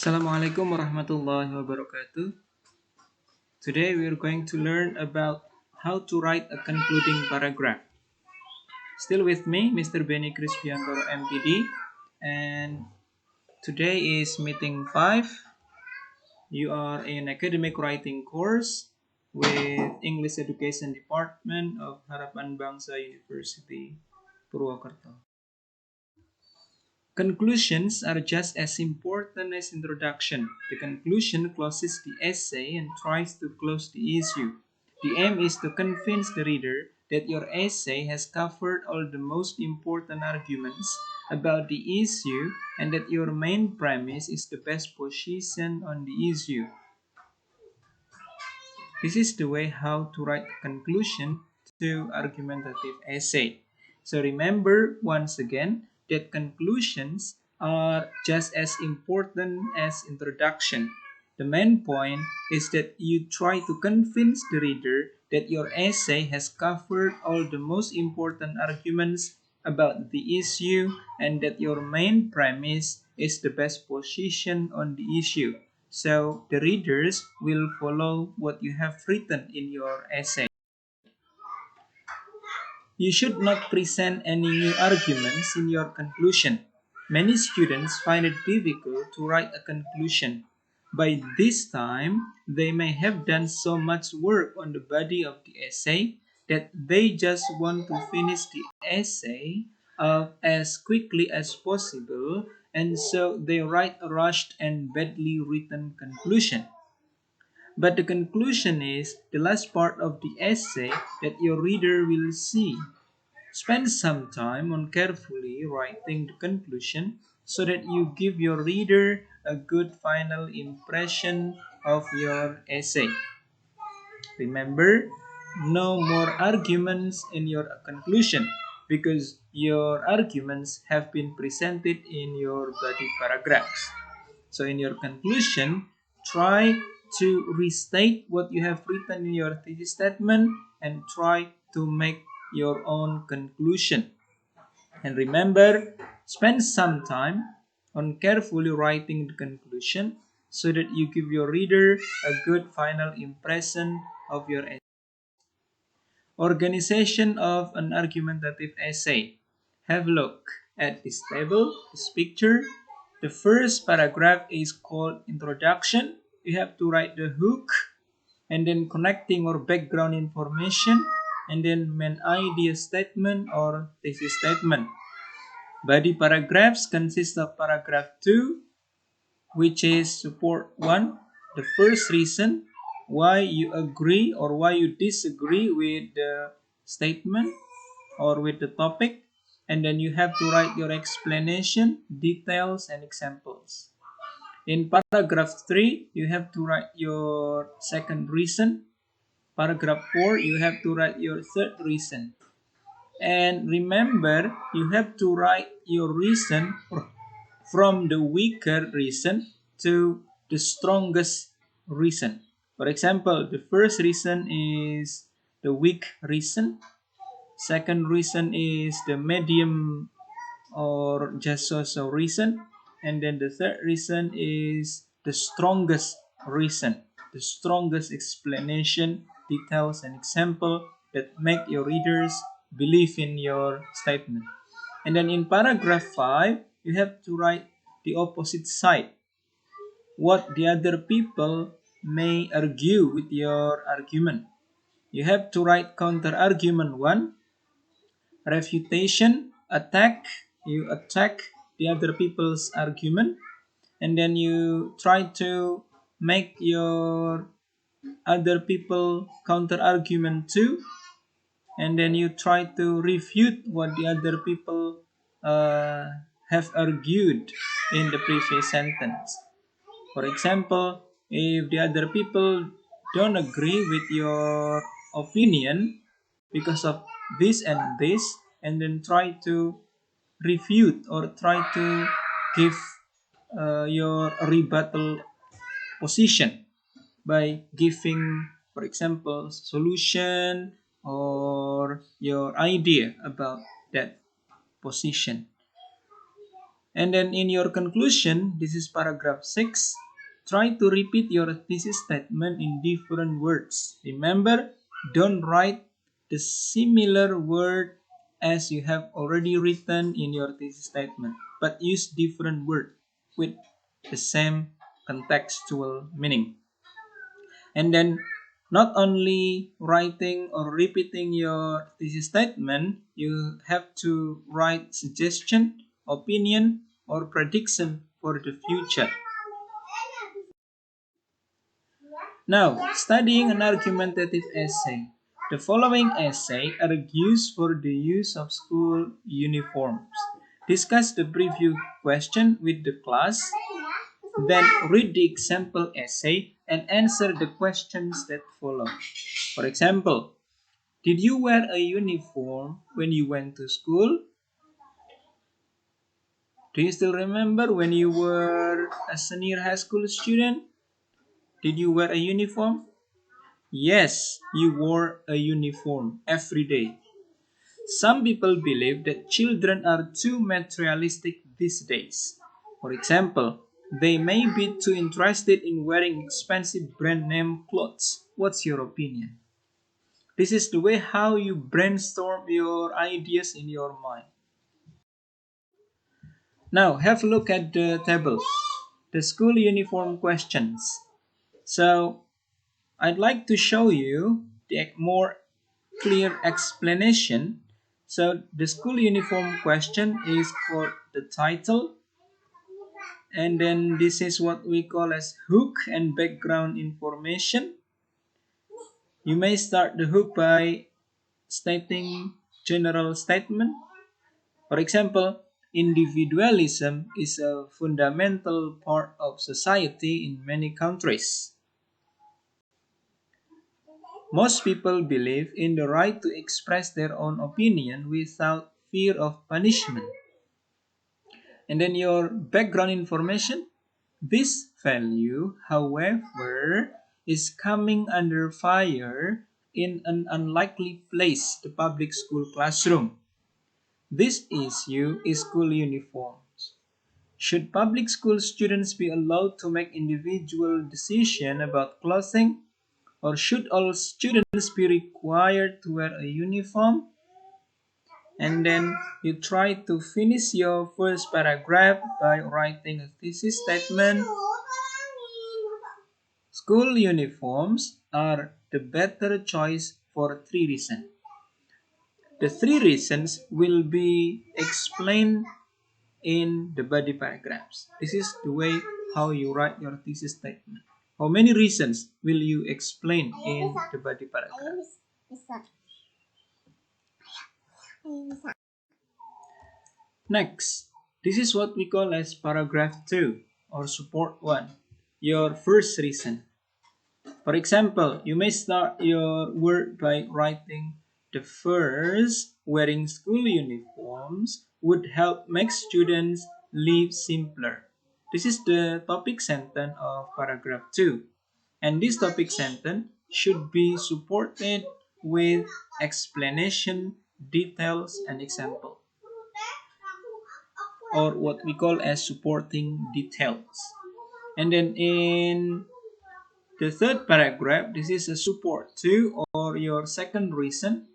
Assalamualaikum warahmatullahi wabarakatuh. Today we are going to learn about how to write a concluding paragraph. Still with me, Mr. Benny Crispiantoro MPD, and today is meeting 5. You are in academic writing course with English Education Department of Harapan Bangsa University, Purwokerto. Conclusions are just as important as introduction. The conclusion closes the essay and tries to close the issue. The aim is to convince the reader that your essay has covered all the most important arguments about the issue and that your main premise is the best position on the issue. This is the way how to write a conclusion to argumentative essay. So remember once again that conclusions are just as important as introduction. The main point is that you try to convince the reader that your essay has covered all the most important arguments about the issue and that your main premise is the best position on the issue. So the readers will follow what you have written in your essay. You should not present any new arguments in your conclusion. Many students find it difficult to write a conclusion. By this time, they may have done so much work on the body of the essay that they just want to finish the essay as quickly as possible, and so they write a rushed and badly written conclusion. But the conclusion is the last part of the essay that your reader will see. Spend some time on carefully writing the conclusion so that you give your reader a good final impression of your essay. Remember, no more arguments in your conclusion because your arguments have been presented in your body paragraphs. So in your conclusion, try to restate what you have written in your thesis statement and try to make your own conclusion. And remember, spend some time on carefully writing the conclusion so that you give your reader a good final impression of your essay. Organization of an argumentative essay. Have a look at this table, this picture. The first paragraph is called introduction. You have to write the hook and then connecting or background information and then main idea statement or thesis statement. Body paragraphs consist of paragraph 2, which is support 1, the first reason why you agree or why you disagree with the statement or with the topic, and then you have to write your explanation, details, and examples. In paragraph 3, you have to write your second reason. Paragraph 4, you have to write your third reason. And remember, you have to write your reason from the weaker reason to the strongest reason. For example, the first reason is the weak reason. Second reason is the medium or just so reason. And then the third reason is the strongest reason, the strongest explanation, details, and example that make your readers believe in your statement. And then in paragraph 5, you have to write the opposite side, what the other people may argue with your argument. You have to write counter argument 1, refutation, attack. You attack the other people's argument, and then you try to make your other people counter argument too, and then you try to refute what the other people uh, have argued in the previous sentence. For example, if the other people don't agree with your opinion because of this and then try to refute or try to give your rebuttal position by giving, for example, solution or your idea about that position. And then in your conclusion, this is paragraph 6. Try to repeat your thesis statement in different words. Remember, don't write the similar word as you have already written in your thesis statement, but use different word with the same contextual meaning. And then not only writing or repeating your thesis statement, you have to write suggestion, opinion, or prediction for the future. Now, studying an argumentative essay. The following essay argues for the use of school uniforms. Discuss the preview question with the class, then read the example essay and answer the questions that follow. For example, did you wear a uniform when you went to school? Do you still remember when you were a senior high school student? Did you wear a uniform? Yes, you wore a uniform every day. Some people believe that children are too materialistic these days. For example, they may be too interested in wearing expensive brand name clothes. What's your opinion? This is the way how you brainstorm your ideas in your mind. Now, have a look at the table. The school uniform questions. So, I'd like to show you the more clear explanation. So, the school uniform question is called the title, and then this is what we call as hook and background information. You may start the hook by stating general statement. For example, individualism is a fundamental part of society in many countries. Most people believe in the right to express their own opinion without fear of punishment. And then your background information. This value, however, is coming under fire in an unlikely place, the public school classroom. This issue is school uniforms. Should public school students be allowed to make individual decisions about clothing, or should all students be required to wear a uniform? And then you try to finish your first paragraph by writing a thesis statement. School uniforms are the better choice for three reasons. The three reasons will be explained in the body paragraphs. This is the way how you write your thesis statement. How many reasons will you explain in the body paragraph? Next, this is what we call as paragraph 2 or support 1. Your first reason. For example, you may start your word by writing the first, wearing school uniforms would help make students live simpler. This is the topic sentence of paragraph 2. And this topic sentence should be supported with explanation, details, and example, or what we call as supporting details. And then in the third paragraph, this is a support to or your second reason.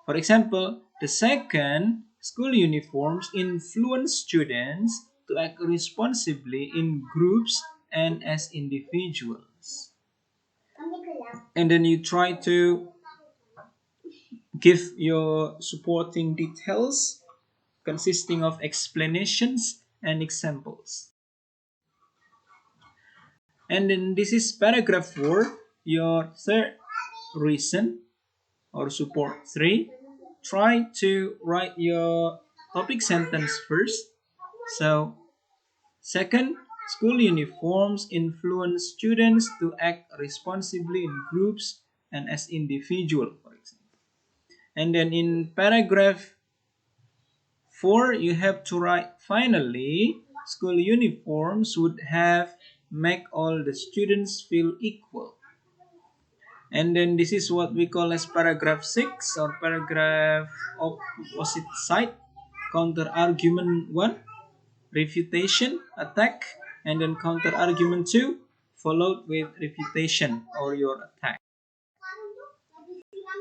For example, the second, school uniforms influence students to act responsibly in groups and as individuals. And then you try to give your supporting details consisting of explanations and examples. And then this is paragraph 4, your third reason or support 3. Try to write your topic sentence first. So, second, school uniforms influence students to act responsibly in groups and as individual, for example. And then in paragraph 4, you have to write finally, school uniforms would have make all the students feel equal. And then this is what we call as paragraph 6 or paragraph opposite side, counter argument 1. refutation, attack, and then counter argument 2, followed with refutation or your attack.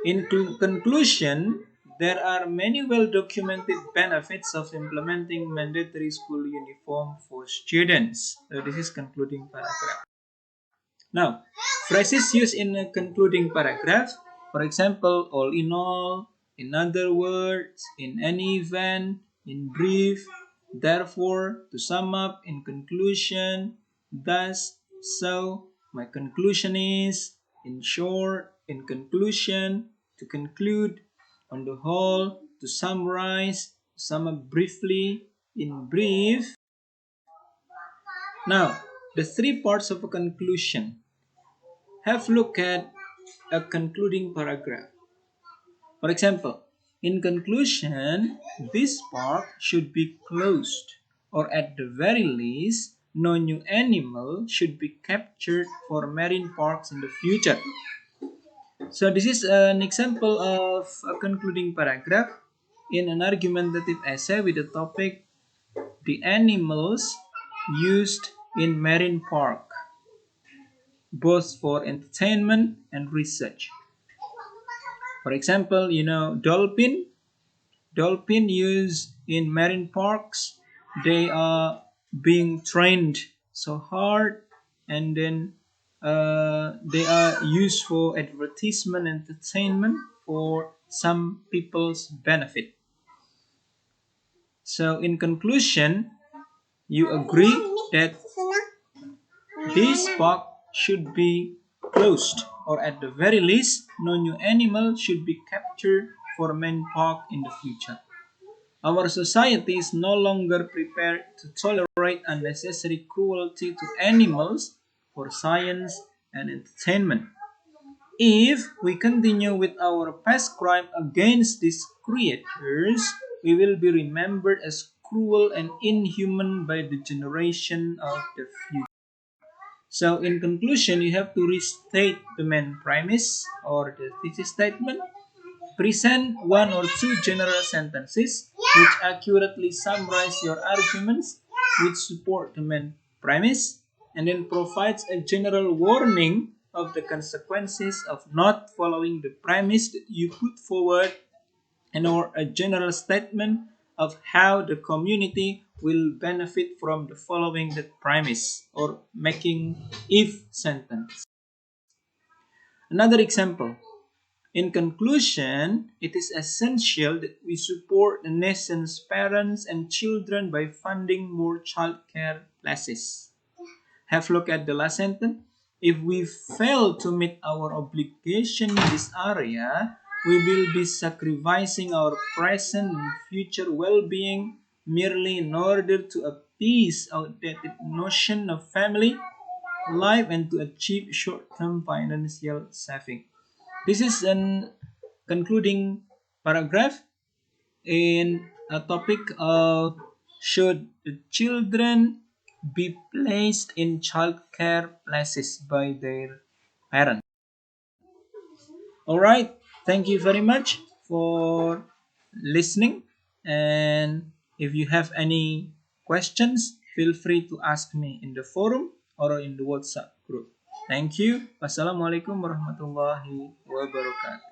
In conclusion, there are many well-documented benefits of implementing mandatory school uniform for students. So this is concluding paragraph. Now, phrases used in a concluding paragraph, for example, all in all, in other words, in any event, in brief, therefore, to sum up, in conclusion, thus, so, my conclusion is, in short, in conclusion, to conclude, on the whole, to summarize, to sum up briefly, in brief. Now, the three parts of a conclusion. Have a look at a concluding paragraph. For example, in conclusion, this park should be closed, or at the very least, no new animal should be captured for marine parks in the future. So this is an example of a concluding paragraph in an argumentative essay with the topic the animals used in marine park, both for entertainment and research. For example, dolphin used in marine parks. They are being trained so hard, and then they are used for advertisement, entertainment for some people's benefit. So, in conclusion, you agree that this park should be closed, or at the very least, no new animal should be captured for main park in the future. Our society is no longer prepared to tolerate unnecessary cruelty to animals for science and entertainment. If we continue with our past crime against these creatures, we will be remembered as cruel and inhuman by the generation of the future. So, in conclusion, you have to restate the main premise or the thesis statement. Present one or two general sentences which accurately summarize your arguments which support the main premise, and then provides a general warning of the consequences of not following the premise that you put forward, and or a general statement of how the community will benefit from the following the premise or making if sentence. Another example. In conclusion, it is essential that we support the nation's parents and children by funding more childcare places. Have a look at the last sentence. If we fail to meet our obligation in this area, we will be sacrificing our present and future well-being merely in order to appease outdated notion of family life and to achieve short-term financial saving. This is an concluding paragraph in a topic of should the children be placed in childcare places by their parents. All right, thank you very much for listening, and if you have any questions, feel free to ask me in the forum or in the WhatsApp group. Thank you. Wassalamualaikum warahmatullahi wabarakatuh.